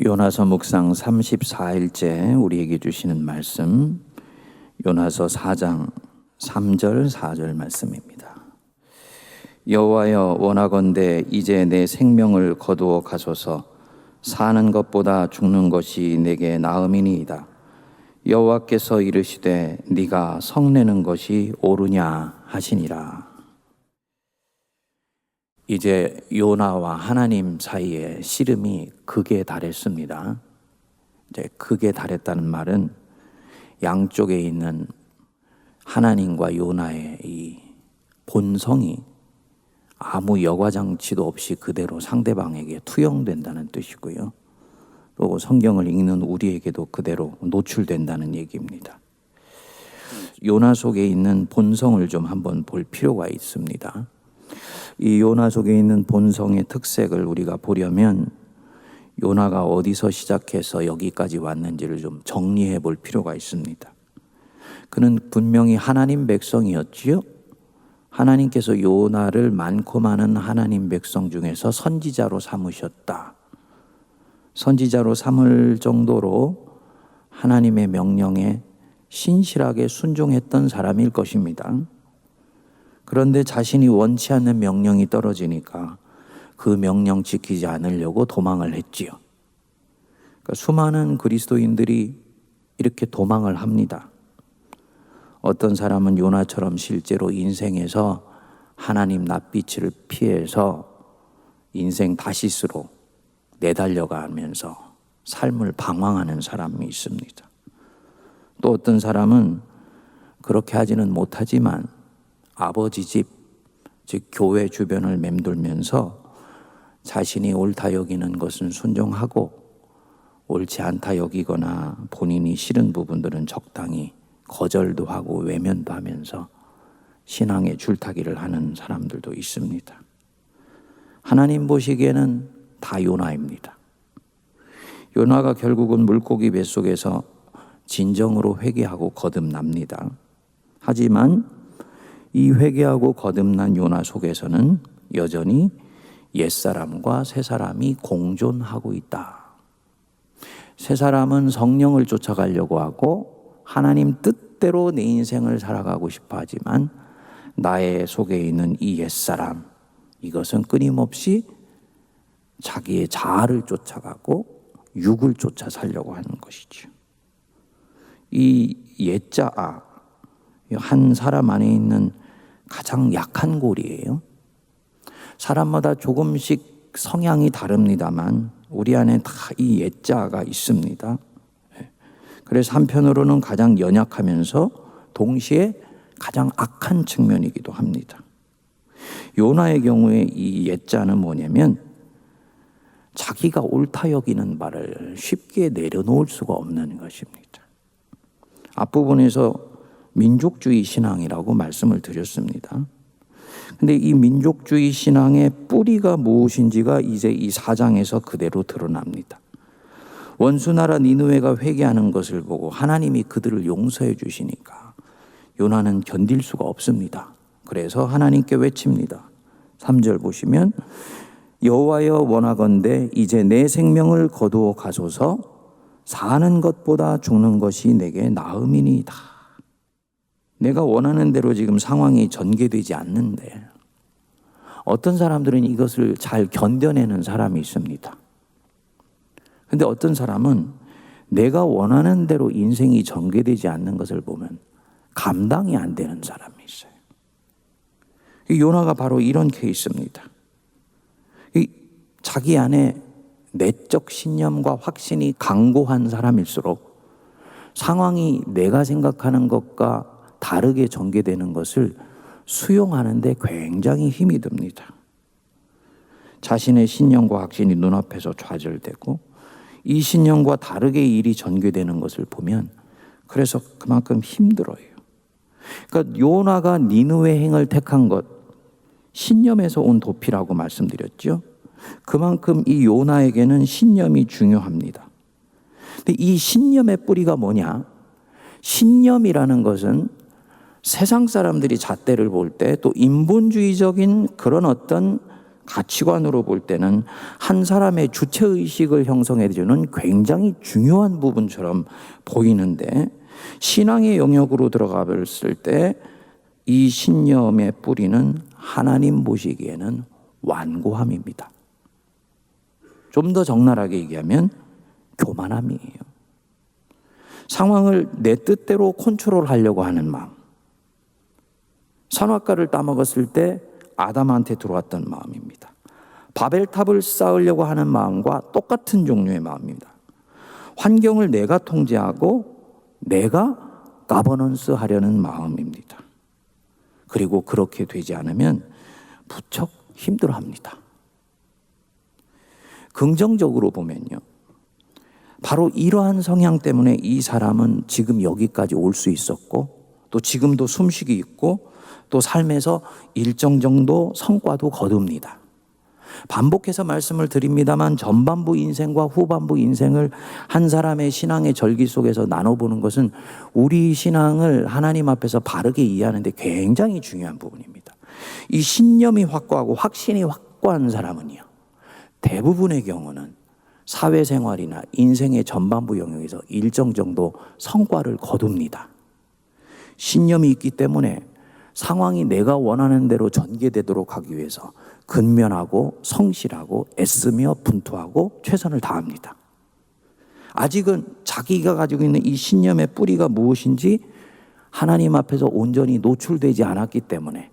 요나서 묵상 34일째 우리에게 주시는 말씀, 요나서 4장 3절 4절 말씀입니다. 여호와여, 원하건대 이제 내 생명을 거두어 가소서. 사는 것보다 죽는 것이 내게 나음이니이다. 여호와께서 이르시되 네가 성내는 것이 옳으냐 하시니라. 이제 요나와 하나님 사이에 씨름이 극에 달했습니다. 이제 극에 달했다는 말은 양쪽에 있는 하나님과 요나의 이 본성이 아무 여과장치도 없이 그대로 상대방에게 투영된다는 뜻이고요. 또 성경을 읽는 우리에게도 그대로 노출된다는 얘기입니다. 요나 속에 있는 본성을 좀 한번 볼 필요가 있습니다. 이 요나 속에 있는 본성의 특색을 우리가 보려면 요나가 어디서 시작해서 여기까지 왔는지를 좀 정리해 볼 필요가 있습니다. 그는 분명히 하나님 백성이었지요. 하나님께서 요나를 많고 많은 하나님 백성 중에서 선지자로 삼으셨다. 선지자로 삼을 정도로 하나님의 명령에 신실하게 순종했던 사람일 것입니다. 그런데 자신이 원치 않는 명령이 떨어지니까 그 명령 지키지 않으려고 도망을 했지요. 그러니까 수많은 그리스도인들이 이렇게 도망을 합니다. 어떤 사람은 요나처럼 실제로 인생에서 하나님 낯빛을 피해서 인생 다시스로 내달려가면서 삶을 방황하는 사람이 있습니다. 또 어떤 사람은 그렇게 하지는 못하지만 아버지 집, 즉 교회 주변을 맴돌면서 자신이 옳다 여기는 것은 순종하고 옳지 않다 여기거나 본인이 싫은 부분들은 적당히 거절도 하고 외면도 하면서 신앙의 줄타기를 하는 사람들도 있습니다. 하나님 보시기에는 다 요나입니다. 요나가 결국은 물고기 뱃속에서 진정으로 회개하고 거듭납니다. 하지만 이 회개하고 거듭난 요나 속에서는 여전히 옛사람과 새사람이 공존하고 있다. 새사람은 성령을 쫓아가려고 하고 하나님 뜻대로 내 인생을 살아가고 싶어 하지만 나의 속에 있는 이 옛사람, 이것은 끊임없이 자기의 자아를 쫓아가고 육을 쫓아 살려고 하는 것이죠. 이 옛자아, 한 사람 안에 있는 가장 약한 골이에요. 사람마다 조금씩 성향이 다릅니다만 우리 안에 다 이 옛자아가 있습니다. 그래서 한편으로는 가장 연약하면서 동시에 가장 악한 측면이기도 합니다. 요나의 경우에 이 옛자는 뭐냐면 자기가 옳다 여기는 말을 쉽게 내려놓을 수가 없는 것입니다. 앞부분에서 민족주의 신앙이라고 말씀을 드렸습니다. 근데 이 민족주의 신앙의 뿌리가 무엇인지가 이제 이 4장에서 그대로 드러납니다. 원수나라 니느웨가 회개하는 것을 보고 하나님이 그들을 용서해 주시니까 요나는 견딜 수가 없습니다. 그래서 하나님께 외칩니다. 3절 보시면 여호와여, 원하건대 이제 내 생명을 거두어 가소서. 사는 것보다 죽는 것이 내게 나음이니이다. 내가 원하는 대로 지금 상황이 전개되지 않는데 어떤 사람들은 이것을 잘 견뎌내는 사람이 있습니다. 근데 어떤 사람은 내가 원하는 대로 인생이 전개되지 않는 것을 보면 감당이 안 되는 사람이 있어요. 요나가 바로 이런 케이스입니다. 자기 안에 내적 신념과 확신이 강고한 사람일수록 상황이 내가 생각하는 것과 다르게 전개되는 것을 수용하는데 굉장히 힘이 듭니다. 자신의 신념과 확신이 눈앞에서 좌절되고 이 신념과 다르게 일이 전개되는 것을 보면 그래서 그만큼 힘들어요. 그러니까 요나가 니느웨 행을 택한 것, 신념에서 온 도피라고 말씀드렸죠. 그만큼 이 요나에게는 신념이 중요합니다. 근데 이 신념의 뿌리가 뭐냐? 신념이라는 것은 세상 사람들이 잣대를 볼 때 또 인본주의적인 그런 어떤 가치관으로 볼 때는 한 사람의 주체의식을 형성해주는 굉장히 중요한 부분처럼 보이는데, 신앙의 영역으로 들어가 봤을 때 이 신념의 뿌리는 하나님 보시기에는 완고함입니다. 좀 더 적나라하게 얘기하면 교만함이에요. 상황을 내 뜻대로 컨트롤하려고 하는 마음. 선악과를 따먹었을 때 아담한테 들어왔던 마음입니다. 바벨탑을 쌓으려고 하는 마음과 똑같은 종류의 마음입니다. 환경을 내가 통제하고 내가 가버넌스 하려는 마음입니다. 그리고 그렇게 되지 않으면 무척 힘들어합니다. 긍정적으로 보면요, 바로 이러한 성향 때문에 이 사람은 지금 여기까지 올 수 있었고, 또 지금도 숨쉬기 있고, 또 삶에서 일정 정도 성과도 거둡니다. 반복해서 말씀을 드립니다만 전반부 인생과 후반부 인생을 한 사람의 신앙의 절기 속에서 나눠보는 것은 우리 신앙을 하나님 앞에서 바르게 이해하는 데 굉장히 중요한 부분입니다. 이 신념이 확고하고 확신이 확고한 사람은요, 대부분의 경우는 사회생활이나 인생의 전반부 영역에서 일정 정도 성과를 거둡니다. 신념이 있기 때문에 상황이 내가 원하는 대로 전개되도록 하기 위해서 근면하고 성실하고 애쓰며 분투하고 최선을 다합니다. 아직은 자기가 가지고 있는 이 신념의 뿌리가 무엇인지 하나님 앞에서 온전히 노출되지 않았기 때문에,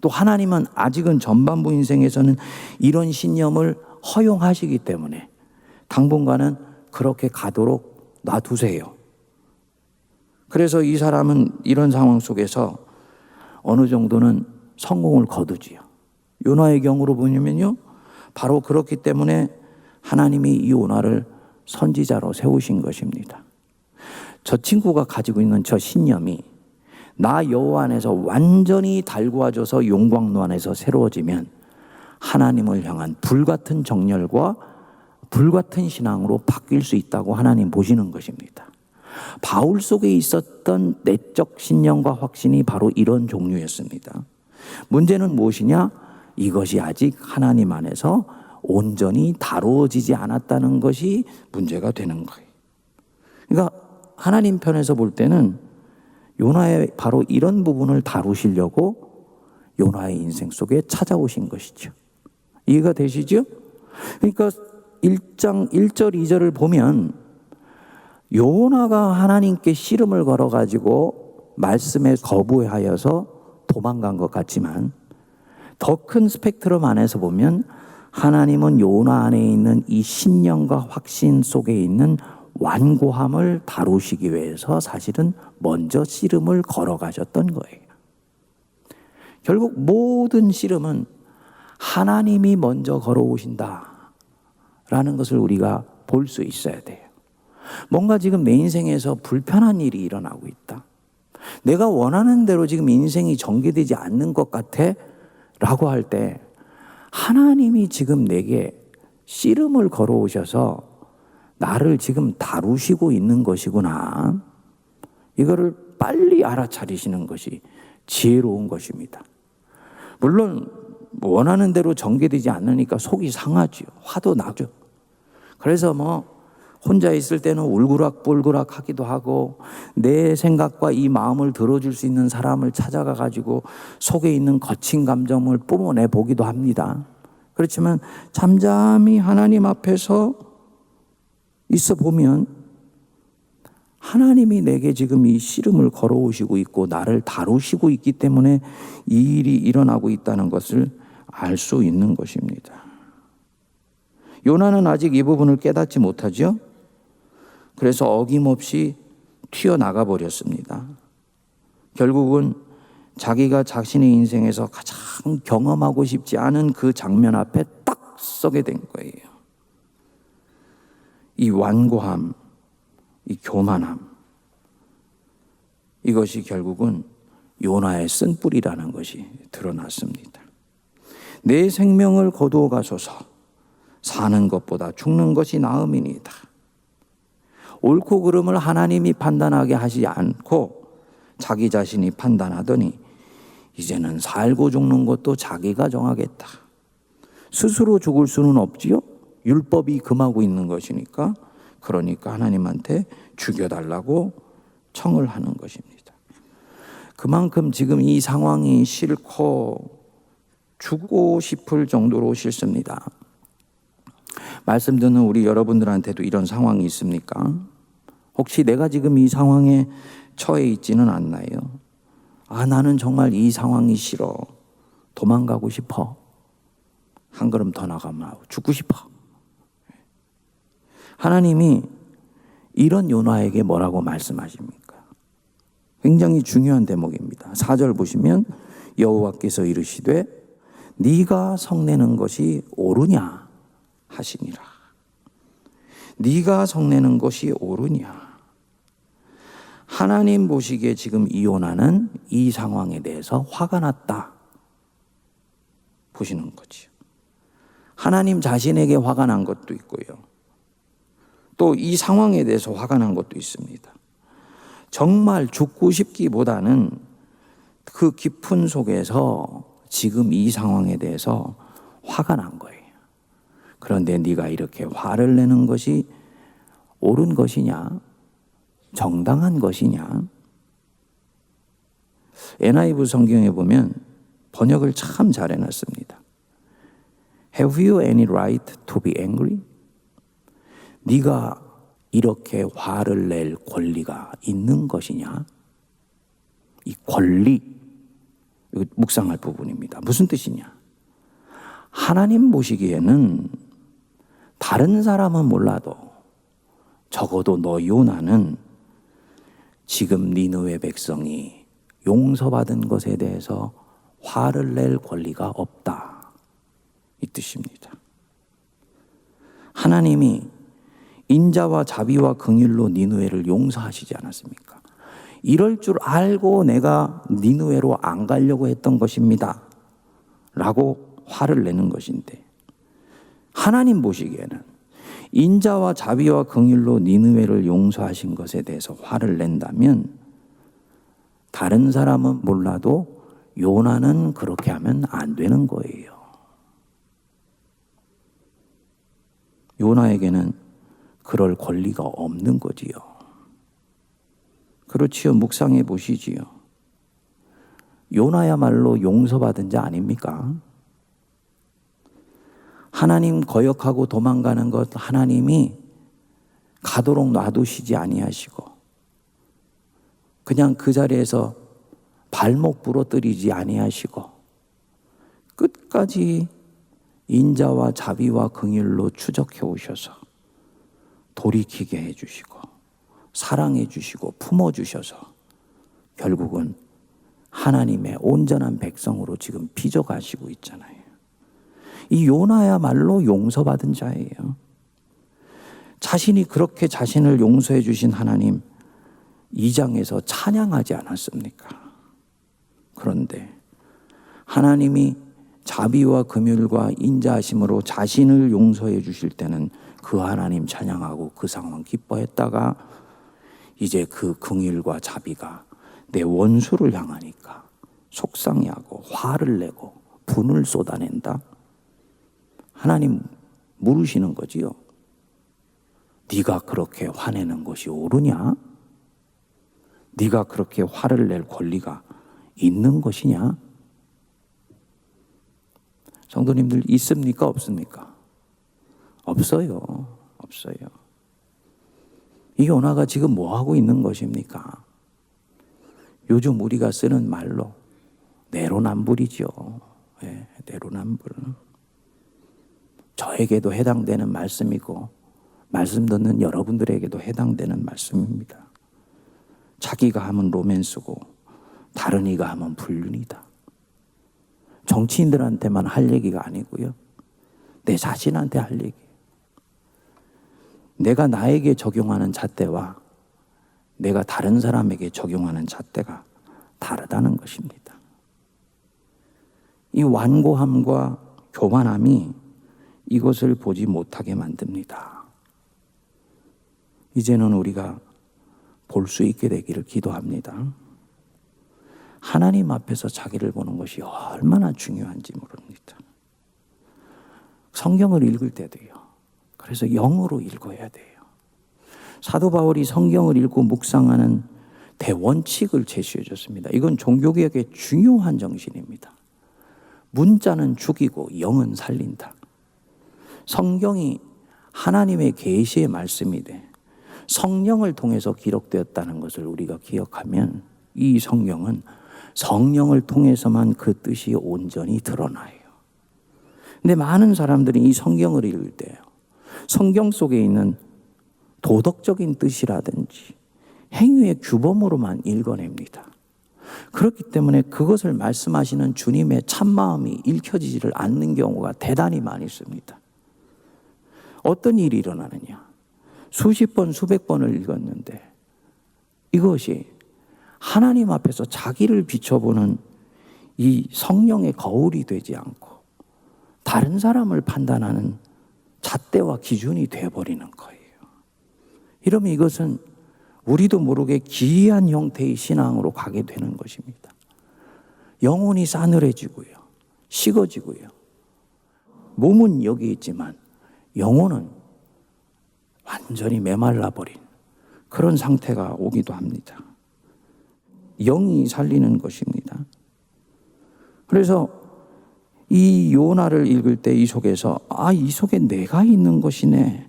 또 하나님은 아직은 전반부 인생에서는 이런 신념을 허용하시기 때문에 당분간은 그렇게 가도록 놔두세요. 그래서 이 사람은 이런 상황 속에서 어느 정도는 성공을 거두지요. 요나의 경우로 보면요, 바로 그렇기 때문에 하나님이 이 요나를 선지자로 세우신 것입니다. 저 친구가 가지고 있는 저 신념이 나 여호와 안에서 완전히 달구어져서 용광로 안에서 새로워지면 하나님을 향한 불같은 정열과 불같은 신앙으로 바뀔 수 있다고 하나님 보시는 것입니다. 바울 속에 있었던 내적 신념과 확신이 바로 이런 종류였습니다. 문제는 무엇이냐? 이것이 아직 하나님 안에서 온전히 다루어지지 않았다는 것이 문제가 되는 거예요. 그러니까 하나님 편에서 볼 때는 요나의 바로 이런 부분을 다루시려고 요나의 인생 속에 찾아오신 것이죠. 이해가 되시죠? 그러니까 1장 1절 2절을 보면 요나가 하나님께 씨름을 걸어가지고 말씀에 거부하여서 도망간 것 같지만, 더 큰 스펙트럼 안에서 보면 하나님은 요나 안에 있는 이 신념과 확신 속에 있는 완고함을 다루시기 위해서 사실은 먼저 씨름을 걸어가셨던 거예요. 결국 모든 씨름은 하나님이 먼저 걸어오신다라는 것을 우리가 볼 수 있어야 돼요. 뭔가 지금 내 인생에서 불편한 일이 일어나고 있다. 내가 원하는 대로 지금 인생이 전개되지 않는 것 같아 라고 할 때 하나님이 지금 내게 씨름을 걸어오셔서 나를 지금 다루시고 있는 것이구나. 이거를 빨리 알아차리시는 것이 지혜로운 것입니다. 물론 원하는 대로 전개되지 않으니까 속이 상하죠. 화도 나죠. 그래서 혼자 있을 때는 울그락불그락 하기도 하고, 내 생각과 이 마음을 들어줄 수 있는 사람을 찾아가 가지고 속에 있는 거친 감정을 뿜어내 보기도 합니다. 그렇지만 잠잠히 하나님 앞에서 있어 보면 하나님이 내게 지금 이 씨름을 걸어오시고 있고 나를 다루시고 있기 때문에 이 일이 일어나고 있다는 것을 알 수 있는 것입니다. 요나는 아직 이 부분을 깨닫지 못하죠. 그래서 어김없이 튀어나가 버렸습니다. 결국은 자기가 자신의 인생에서 가장 경험하고 싶지 않은 그 장면 앞에 딱 서게 된 거예요. 이 완고함, 이 교만함, 이것이 결국은 요나의 쓴뿌리라는 것이 드러났습니다. 내 생명을 거두어 가소서, 사는 것보다 죽는 것이 나음이니이다. 옳고 그름을 하나님이 판단하게 하지 않고 자기 자신이 판단하더니 이제는 살고 죽는 것도 자기가 정하겠다. 스스로 죽을 수는 없지요. 율법이 금하고 있는 것이니까. 그러니까 하나님한테 죽여달라고 청을 하는 것입니다. 그만큼 지금 이 상황이 싫고 죽고 싶을 정도로 싫습니다. 말씀 듣는 우리 여러분들한테도 이런 상황이 있습니까? 혹시 내가 지금 이 상황에 처해 있지는 않나요? 나는 정말 이 상황이 싫어. 도망가고 싶어. 한 걸음 더 나가면 죽고 싶어. 하나님이 이런 요나에게 뭐라고 말씀하십니까? 굉장히 중요한 대목입니다. 4절 보시면 여호와께서 이르시되 네가 성내는 것이 옳으냐 하시니라. 네가 성내는 것이 옳으냐. 하나님 보시기에 지금 이 요나는 이 상황에 대해서 화가 났다 보시는 거죠. 하나님 자신에게 화가 난 것도 있고요. 또 이 상황에 대해서 화가 난 것도 있습니다. 정말 죽고 싶기보다는 그 깊은 속에서 지금 이 상황에 대해서 화가 난 거예요. 그런데 네가 이렇게 화를 내는 것이 옳은 것이냐? 정당한 것이냐? NIV 성경에 보면 번역을 참 잘 해놨습니다. Have you any right to be angry? 네가 이렇게 화를 낼 권리가 있는 것이냐? 이 권리, 이거 묵상할 부분입니다. 무슨 뜻이냐? 하나님 보시기에는 다른 사람은 몰라도 적어도 너 요나는 지금 니느웨 백성이 용서받은 것에 대해서 화를 낼 권리가 없다. 이 뜻입니다. 하나님이 인자와 자비와 긍휼로 니느웨를 용서하시지 않았습니까? 이럴 줄 알고 내가 니느웨로 안 가려고 했던 것입니다. 라고 화를 내는 것인데, 하나님 보시기에는 인자와 자비와 긍휼로 니느웨를 용서하신 것에 대해서 화를 낸다면 다른 사람은 몰라도 요나는 그렇게 하면 안 되는 거예요. 요나에게는 그럴 권리가 없는 거지요. 그렇지요. 묵상해 보시지요. 요나야말로 용서받은 자 아닙니까? 하나님 거역하고 도망가는 것 하나님이 가도록 놔두시지 아니하시고 그냥 그 자리에서 발목 부러뜨리지 아니하시고 끝까지 인자와 자비와 긍휼로 추적해 오셔서 돌이키게 해주시고 사랑해 주시고 품어 주셔서 결국은 하나님의 온전한 백성으로 지금 빚어가시고 있잖아요. 이 요나야말로 용서받은 자예요. 자신이 그렇게 자신을 용서해 주신 하나님 2장에서 찬양하지 않았습니까? 그런데 하나님이 자비와 긍휼과 인자하심으로 자신을 용서해 주실 때는 그 하나님 찬양하고 그 상황 기뻐했다가 이제 그 긍휼과 자비가 내 원수를 향하니까 속상해하고 화를 내고 분을 쏟아낸다. 하나님 물으시는 거지요. 네가 그렇게 화내는 것이 옳으냐? 네가 그렇게 화를 낼 권리가 있는 것이냐? 성도님들 있습니까? 없습니까? 없어요. 없어요. 이 요나가 지금 뭐 하고 있는 것입니까? 요즘 우리가 쓰는 말로 내로남불이죠. 네, 내로남불. 저에게도 해당되는 말씀이고 말씀 듣는 여러분들에게도 해당되는 말씀입니다. 자기가 하면 로맨스고 다른 이가 하면 불륜이다. 정치인들한테만 할 얘기가 아니고요. 내 자신한테 할 얘기. 내가 나에게 적용하는 잣대와 내가 다른 사람에게 적용하는 잣대가 다르다는 것입니다. 이 완고함과 교만함이 이것을 보지 못하게 만듭니다. 이제는 우리가 볼 수 있게 되기를 기도합니다. 하나님 앞에서 자기를 보는 것이 얼마나 중요한지 모릅니다. 성경을 읽을 때도요. 그래서 영어로 읽어야 돼요. 사도 바울이 성경을 읽고 묵상하는 대원칙을 제시해 줬습니다. 이건 종교개혁의 중요한 정신입니다. 문자는 죽이고 영은 살린다. 성경이 하나님의 계시의 말씀이 돼 성령을 통해서 기록되었다는 것을 우리가 기억하면 이 성경은 성령을 통해서만 그 뜻이 온전히 드러나요. 근데 많은 사람들이 이 성경을 읽을 때요, 성경 속에 있는 도덕적인 뜻이라든지 행위의 규범으로만 읽어냅니다. 그렇기 때문에 그것을 말씀하시는 주님의 참마음이 읽혀지지를 않는 경우가 대단히 많이 있습니다. 어떤 일이 일어나느냐? 수십 번, 수백 번을 읽었는데 이것이 하나님 앞에서 자기를 비춰보는 이 성령의 거울이 되지 않고 다른 사람을 판단하는 잣대와 기준이 되어버리는 거예요. 이러면 이것은 우리도 모르게 기이한 형태의 신앙으로 가게 되는 것입니다. 영혼이 싸늘해지고요, 식어지고요. 몸은 여기 있지만 영혼은 완전히 메말라버린 그런 상태가 오기도 합니다. 영이 살리는 것입니다. 그래서 이 요나를 읽을 때 이 속에서 이 속에 내가 있는 것이네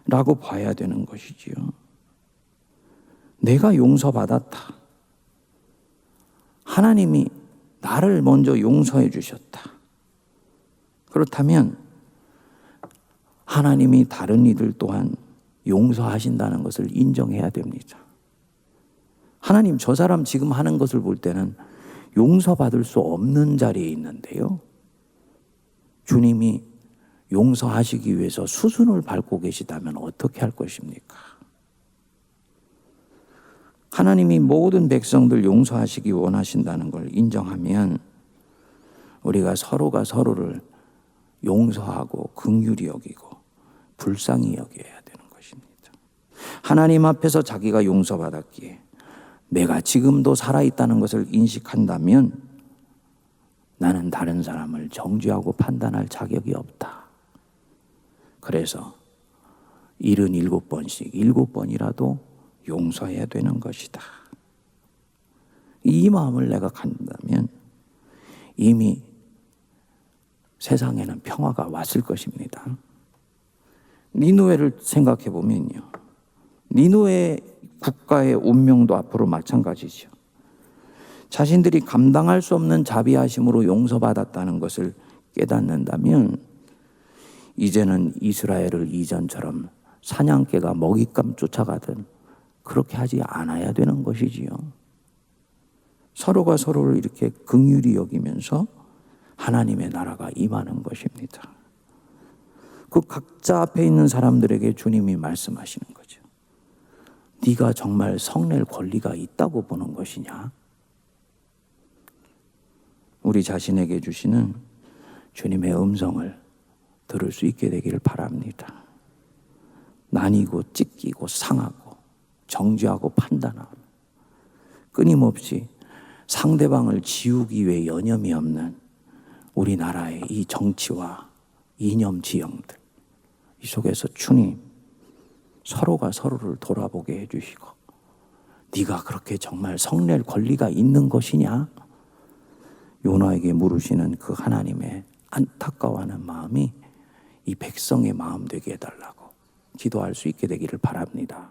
라고 봐야 되는 것이지요. 내가 용서받았다. 하나님이 나를 먼저 용서해 주셨다. 그렇다면 하나님이 다른 이들 또한 용서하신다는 것을 인정해야 됩니다. 하나님, 저 사람 지금 하는 것을 볼 때는 용서받을 수 없는 자리에 있는데요, 주님이 용서하시기 위해서 수순을 밟고 계시다면 어떻게 할 것입니까? 하나님이 모든 백성들 용서하시기 원하신다는 걸 인정하면 우리가 서로가 서로를 용서하고 긍휼히 여기고 불쌍히 여겨야 되는 것입니다. 하나님 앞에서 자기가 용서받았기에 내가 지금도 살아있다는 것을 인식한다면 나는 다른 사람을 정죄하고 판단할 자격이 없다. 그래서 77번씩 7번이라도 용서해야 되는 것이다. 이 마음을 내가 갖는다면 이미 세상에는 평화가 왔을 것입니다. 니느웨를 생각해 보면요, 니느웨 국가의 운명도 앞으로 마찬가지죠. 자신들이 감당할 수 없는 자비하심으로 용서받았다는 것을 깨닫는다면 이제는 이스라엘을 이전처럼 사냥개가 먹잇감 쫓아가든 그렇게 하지 않아야 되는 것이지요. 서로가 서로를 이렇게 긍휼히 여기면서 하나님의 나라가 임하는 것입니다. 그 각자 앞에 있는 사람들에게 주님이 말씀하시는 거죠. 네가 정말 성낼 권리가 있다고 보는 것이냐? 우리 자신에게 주시는 주님의 음성을 들을 수 있게 되기를 바랍니다. 나뉘고 찢기고 상하고 정죄하고 판단하고 끊임없이 상대방을 지우기 위해 여념이 없는 우리나라의 이 정치와 이념 지형들, 이 속에서 주님 서로가 서로를 돌아보게 해주시고 네가 그렇게 정말 성낼 권리가 있는 것이냐? 요나에게 물으시는 그 하나님의 안타까워하는 마음이 이 백성의 마음 되게 해달라고 기도할 수 있게 되기를 바랍니다.